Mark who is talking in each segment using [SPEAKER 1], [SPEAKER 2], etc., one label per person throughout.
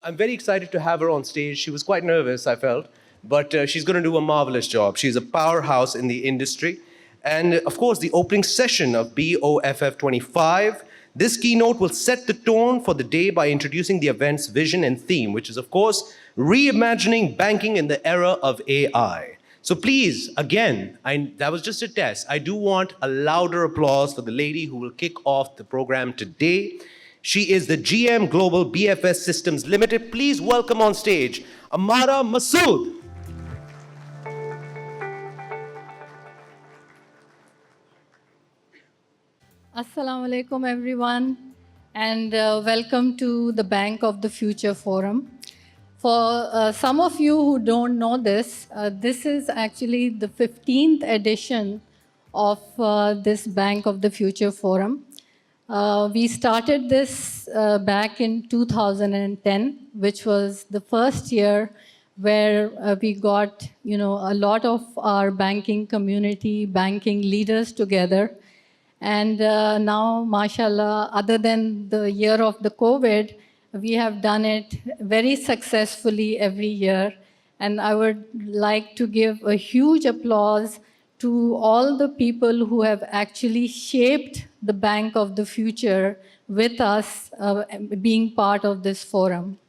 [SPEAKER 1] I'm very excited to have her on stage. She was quite nervous, I felt, but she's going to do a marvelous job. She's a powerhouse in the industry. And of course, the opening session of BOFF 25, this keynote will set the tone for the day by introducing the event's vision and theme, which is, of course, reimagining banking in the era of AI. So please, again, that was just a test. I do want a louder applause for the lady who will kick off the program today. She is the GM Global BFS Systems Limited. Please welcome on stage Amara Masood.
[SPEAKER 2] Assalamu alaikum, everyone, and welcome to the Bank of the Future Forum. For some of you who don't know this, this is actually the 15th edition of this Bank of the Future Forum. We started this back in 2010, which was the first year where we got, a lot of our banking community, banking leaders together. And now, mashallah, other than the year of the COVID, we have done it very successfully every year. And I would like to give a huge applause to all the people who have actually shaped the Bank of the Future with us being part of this forum.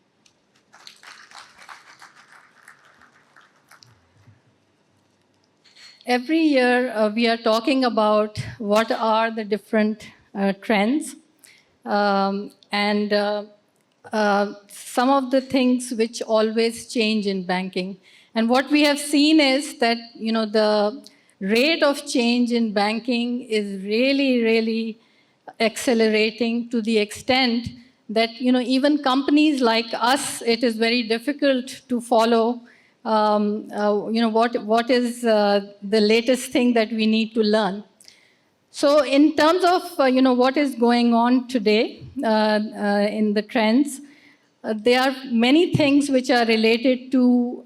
[SPEAKER 2] Every year, we are talking about what are the different trends and some of the things which always change in banking. And what we have seen is that, the rate of change in banking is really, really accelerating to the extent that, even companies like us, it is very difficult to follow what is the latest thing that we need to learn. So in terms of, what is going on today in the trends, there are many things which are related to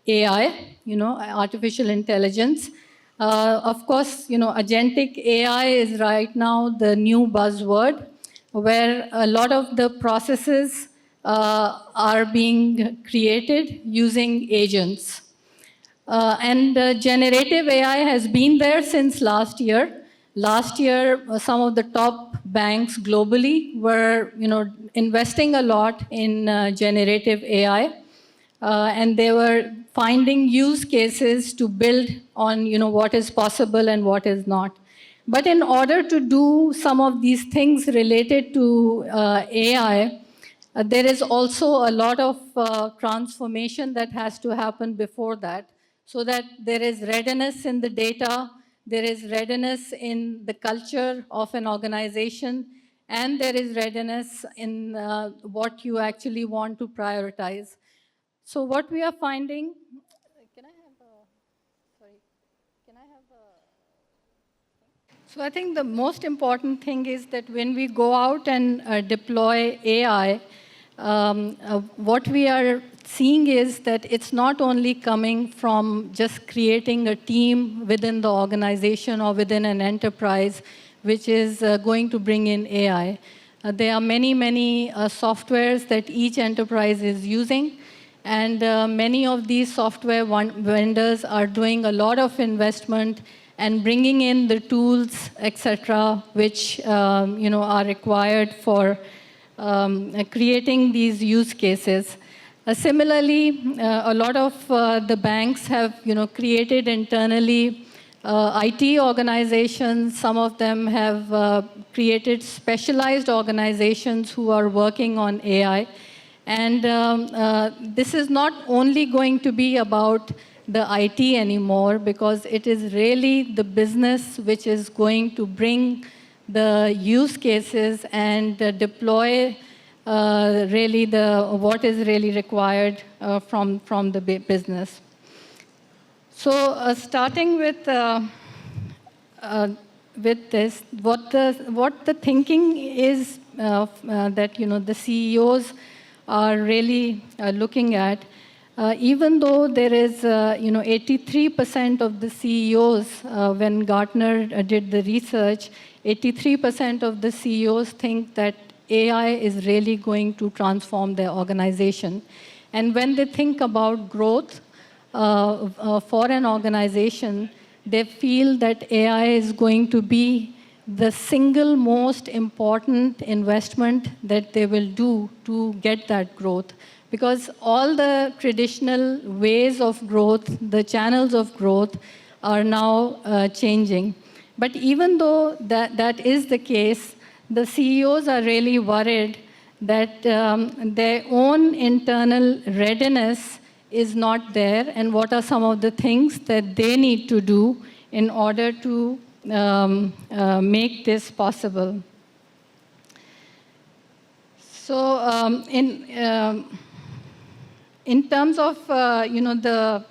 [SPEAKER 2] AI, artificial intelligence. Of course, agentic AI is right now the new buzzword, where a lot of the processes are being created using agents. Generative AI has been there since last year. Last year, some of the top banks globally were, investing a lot in generative AI, and they were finding use cases to build on, what is possible and what is not. But in order to do some of these things related to AI, there is also a lot of transformation that has to happen before that, so that there is readiness in the data, there is readiness in the culture of an organization, and there is readiness in what you actually want to prioritize. So what we are finding, can I have a, sorry, can I have a, so I think the most important thing is that when we go out and deploy AI, what we are seeing is that it's not only coming from just creating a team within the organization or within an enterprise, which is going to bring in AI. There are many, many softwares that each enterprise is using, and many of these software vendors are doing a lot of investment and bringing in the tools, etc., which are required for creating these use cases. Similarly, a lot of the banks have created internally IT organizations. Some of them have created specialized organizations who are working on AI. And this is not only going to be about the IT anymore, because it is really the business which is going to bring the use cases and deploy really what is really required from the business. So starting with this, what the thinking is that the CEOs are really looking at. Even though there is 83% of the CEOs, when Gartner did the research, 83% of the CEOs think that AI is really going to transform their organization. And when they think about growth for an organization, they feel that AI is going to be the single most important investment that they will do to get that growth. Because all the traditional ways of growth, the channels of growth, are now changing. But even though that is the case, the CEOs are really worried that their own internal readiness is not there, and what are some of the things that they need to do in order to make this possible. So in terms of, the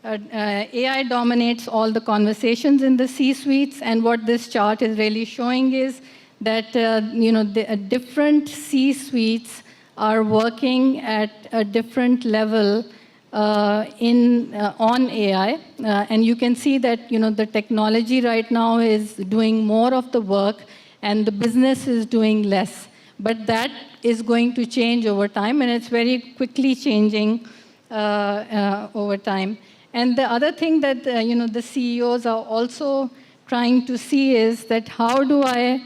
[SPEAKER 2] AI dominates all the conversations in the C-suites, and what this chart is really showing is that the different C-suites are working at a different level on AI, and you can see that the technology right now is doing more of the work, and the business is doing less. But that is going to change over time, and it's very quickly changing over time. And the other thing that the CEOs are also trying to see is that how do I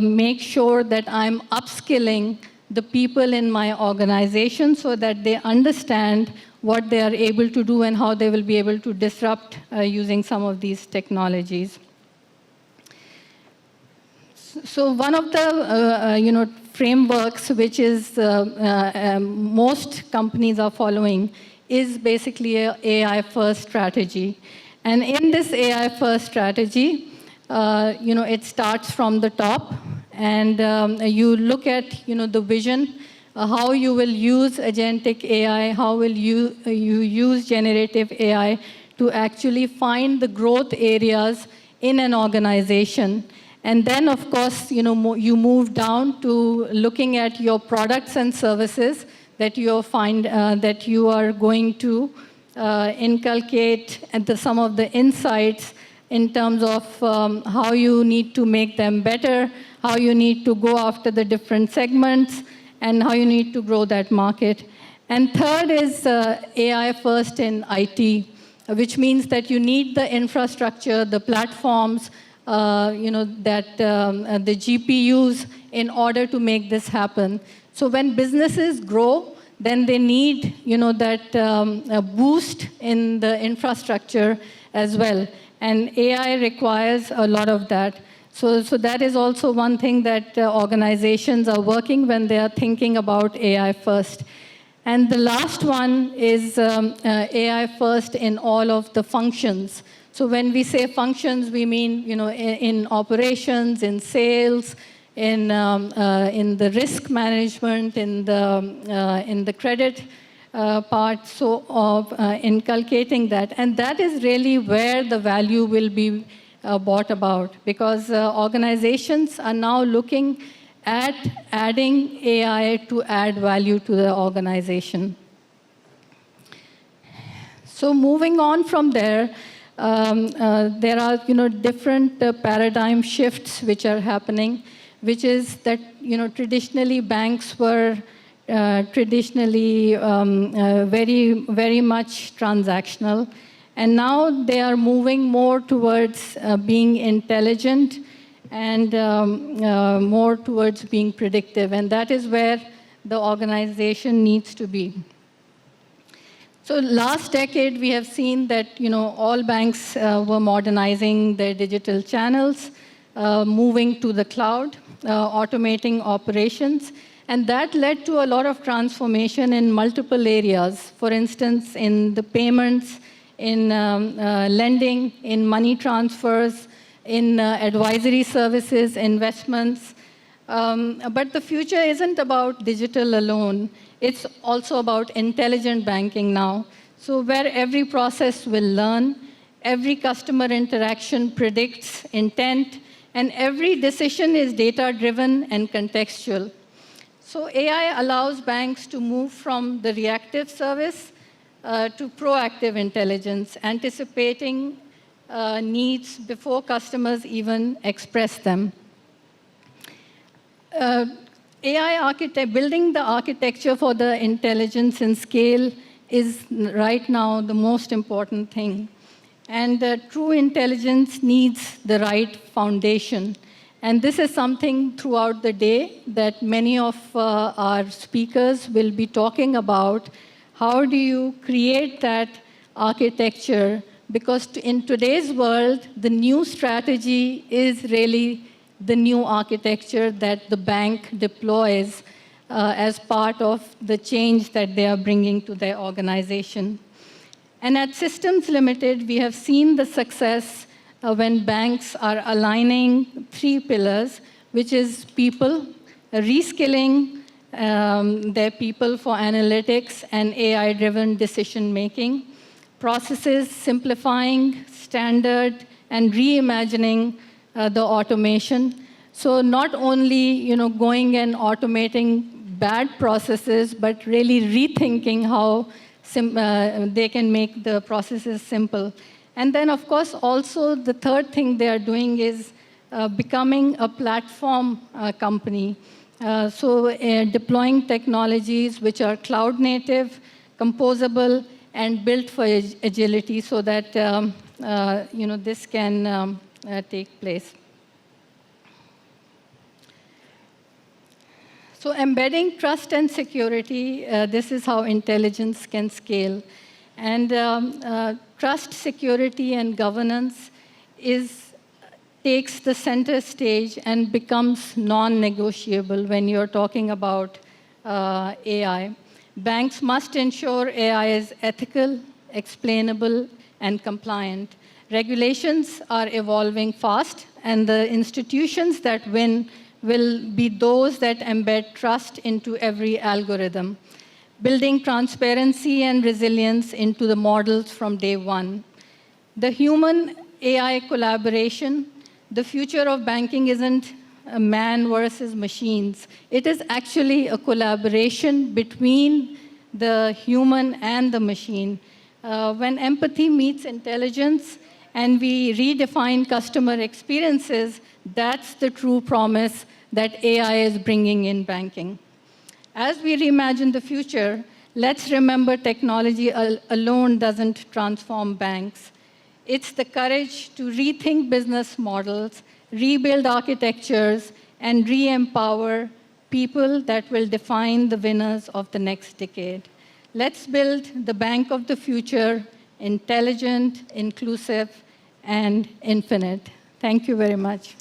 [SPEAKER 2] make sure that I'm upskilling the people in my organization so that they understand what they are able to do and how they will be able to disrupt using some of these technologies. So one of the frameworks which is most companies are following is basically an AI-first strategy. And in this AI-first strategy, it starts from the top, and you look at the vision, how you will use agentic AI, how will you use generative AI to actually find the growth areas in an organization. And then, of course, you move down to looking at your products and services that you find that you are going to inculcate and some of the insights in terms of how you need to make them better, how you need to go after the different segments, and how you need to grow that market. And third is AI first in IT, which means that you need the infrastructure, the platforms, that the GPUs in order to make this happen. So when businesses grow, then they need that a boost in the infrastructure as well. And AI requires a lot of that. So that is also one thing that organizations are working when they are thinking about AI first. And the last one is AI first in all of the functions. So when we say functions, we mean in operations, in sales, in the risk management, in the credit part, so of inculcating that. And that is really where the value will be brought about, because organizations are now looking at adding AI to add value to the organization. So moving on from there, there are different paradigm shifts which are happening, which is that traditionally banks were traditionally very much transactional, and now they are moving more towards being intelligent and more towards being predictive, and that is where the organization needs to be. So last decade, we have seen that all banks were modernizing their digital channels, moving to the cloud, automating operations, and that led to a lot of transformation in multiple areas. For instance, in the payments, in lending, in money transfers, in advisory services, investments. But the future isn't about digital alone. It's also about intelligent banking now. So where every process will learn, every customer interaction predicts intent, and every decision is data-driven and contextual. So AI allows banks to move from the reactive service to proactive intelligence, anticipating needs before customers even express them. building the architecture for the intelligence and scale is right now the most important thing. And true intelligence needs the right foundation. And this is something throughout the day that many of our speakers will be talking about. How do you create that architecture? Because in today's world, the new strategy is really the new architecture that the bank deploys as part of the change that they are bringing to their organization. And at Systems Limited, we have seen the success when banks are aligning 3 pillars, which is people, reskilling their people for analytics and AI-driven decision-making, processes, simplifying, standard, and reimagining the automation. So not only going and automating bad processes, but really rethinking how they can make the processes simple. And then, of course, also the third thing they are doing is becoming a platform company. Deploying technologies which are cloud native, composable, and built for agility so that this can take place. So embedding trust and security, this is how intelligence can scale. And trust, security, and governance takes the center stage and becomes non-negotiable when you're talking about AI. Banks must ensure AI is ethical, explainable, and compliant. Regulations are evolving fast, and the institutions that win will be those that embed trust into every algorithm, building transparency and resilience into the models from day one. The human-AI collaboration, the future of banking isn't a man versus machines. It is actually a collaboration between the human and the machine. When empathy meets intelligence and we redefine customer experiences, that's the true promise that AI is bringing in banking. As we reimagine the future, let's remember technology alone doesn't transform banks. It's the courage to rethink business models, rebuild architectures, and re-empower people that will define the winners of the next decade. Let's build the bank of the future, intelligent, inclusive, and infinite. Thank you very much.